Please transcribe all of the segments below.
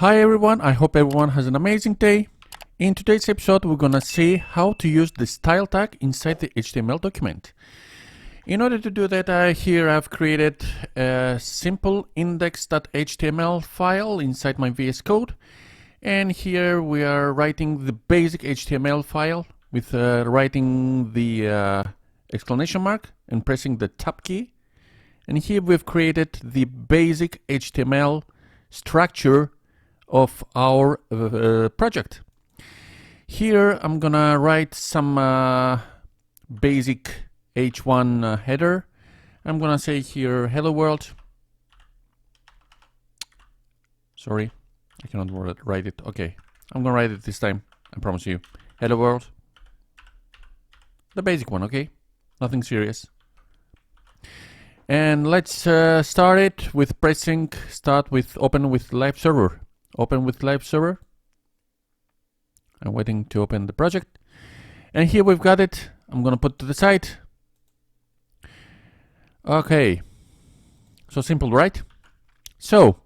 Hi everyone, I hope everyone has an amazing day. In today's episode, we're gonna see how to use the style tag inside the HTML document. In order to do that, here I've created a simple index.html file inside my VS Code. And here we are writing the basic HTML file with writing the exclamation mark and pressing the tab key. And here we've created the basic HTML structure of our project. Here I'm gonna write some basic H1 header. I'm gonna say here hello world. Sorry, I cannot write it. Okay, I'm gonna write it this time, I promise you. Hello world. The basic one, okay? Nothing serious. And let's start it with pressing start with open with live server. Open with live server. I'm waiting to open the project. And here we've got it. I'm gonna put to the side. Okay. So simple, right? So,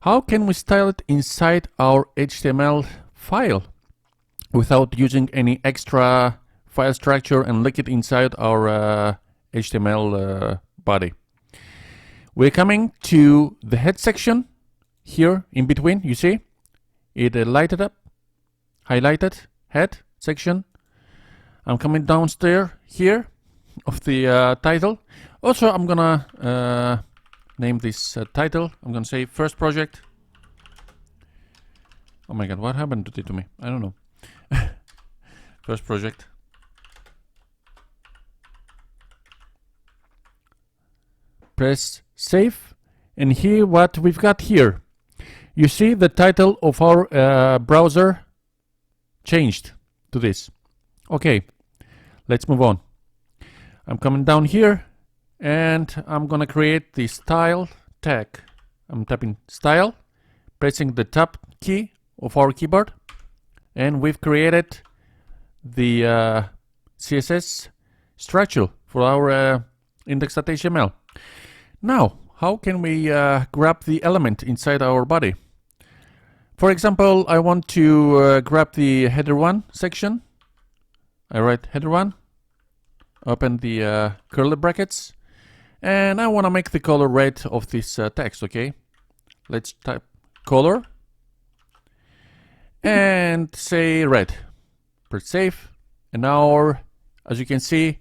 how can we style it inside our HTML file without using any extra file structure and link it inside our HTML body? We're coming to the head section. Here in between, you see it lighted up, highlighted head section. I'm coming downstairs here of the title. Also, I'm gonna name this title. I'm gonna say first project. Oh my god, what happened to me? I don't know. First project. Press save, and here what we've got here. You see the title of our browser changed to this. Okay, let's move on. I'm coming down here and I'm gonna create the style tag. I'm tapping style, pressing the tab key of our keyboard, and we've created the CSS structure for our index.html. Now, how can we grab the element inside our body? For example, I want to grab the header 1 section. I write header 1, open the curly brackets, and I want to make the color red of this text, okay? Let's type color and say red. Press save, and now, as you can see,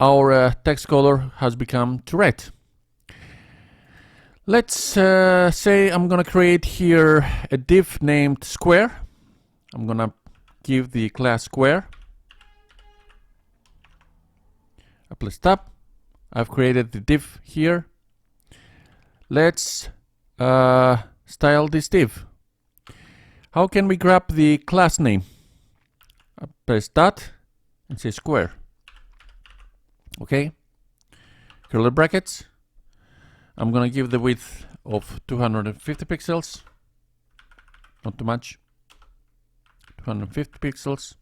our text color has become to red. Let's say I'm gonna create here a div named square. I'm gonna give the class square. Apply tab. I've created the div here. Let's style this div. How can we grab the class name? I press dot and say square. Okay. Curly brackets. I'm gonna give the width of 250 pixels, not too much, 250 pixels.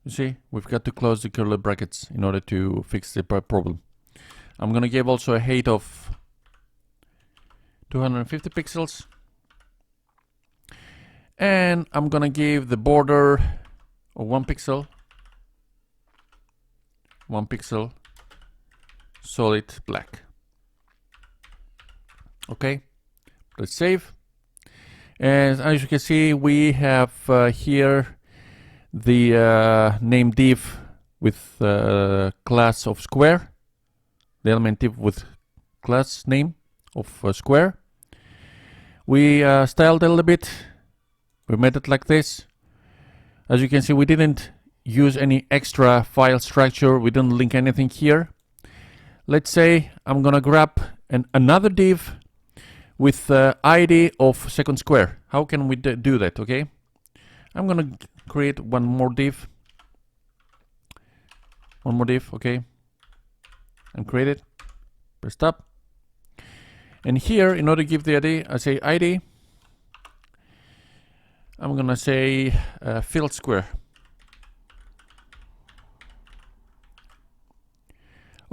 You see, we've got to close the curly brackets in order to fix the problem. I'm gonna give also a height of 250 pixels, and I'm gonna give the border of 1 pixel, 1 pixel, solid black. Okay, let's save. And as you can see, we have here the name div with class of square, the element div with class name of square. We styled a little bit. We made it like this. As you can see, we didn't use any extra file structure. We didn't link anything here. Let's say I'm gonna grab another div with ID of second square. How can we do that? Okay, I'm gonna create one more div. Okay, and create it. Press tab. And here, in order to give the ID, I say ID. I'm gonna say field square.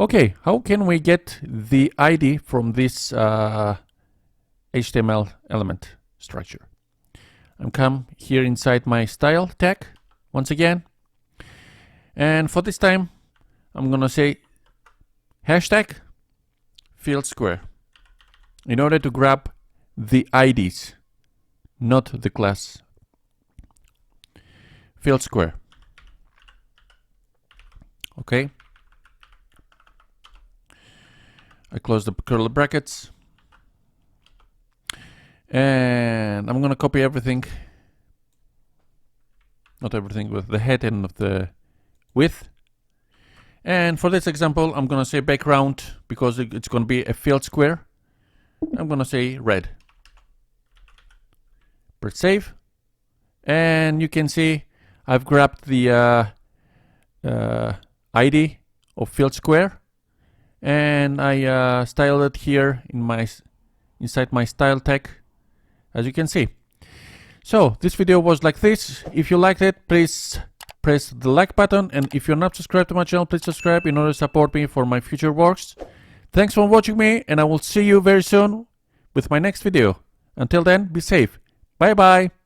Okay, how can we get the ID from this HTML element structure? I'm come here inside my style tag once again, and for this time I'm gonna say hashtag field square in order to grab the IDs, not the class. Field square. Okay, I close the curly brackets, and I'm gonna copy everything, not everything, with the head and of the width. And for this example, I'm gonna say background, because it's gonna be a field square. I'm gonna say red. Press save, and you can see I've grabbed the ID of field square, and I styled it here in inside my style tag, as you can see. So this video was like this. If you liked it, please press the like button, and if you're not subscribed to my channel, please subscribe in order to support me for my future works. Thanks for watching me, and I will see you very soon with my next video. Until then, be safe. Bye bye.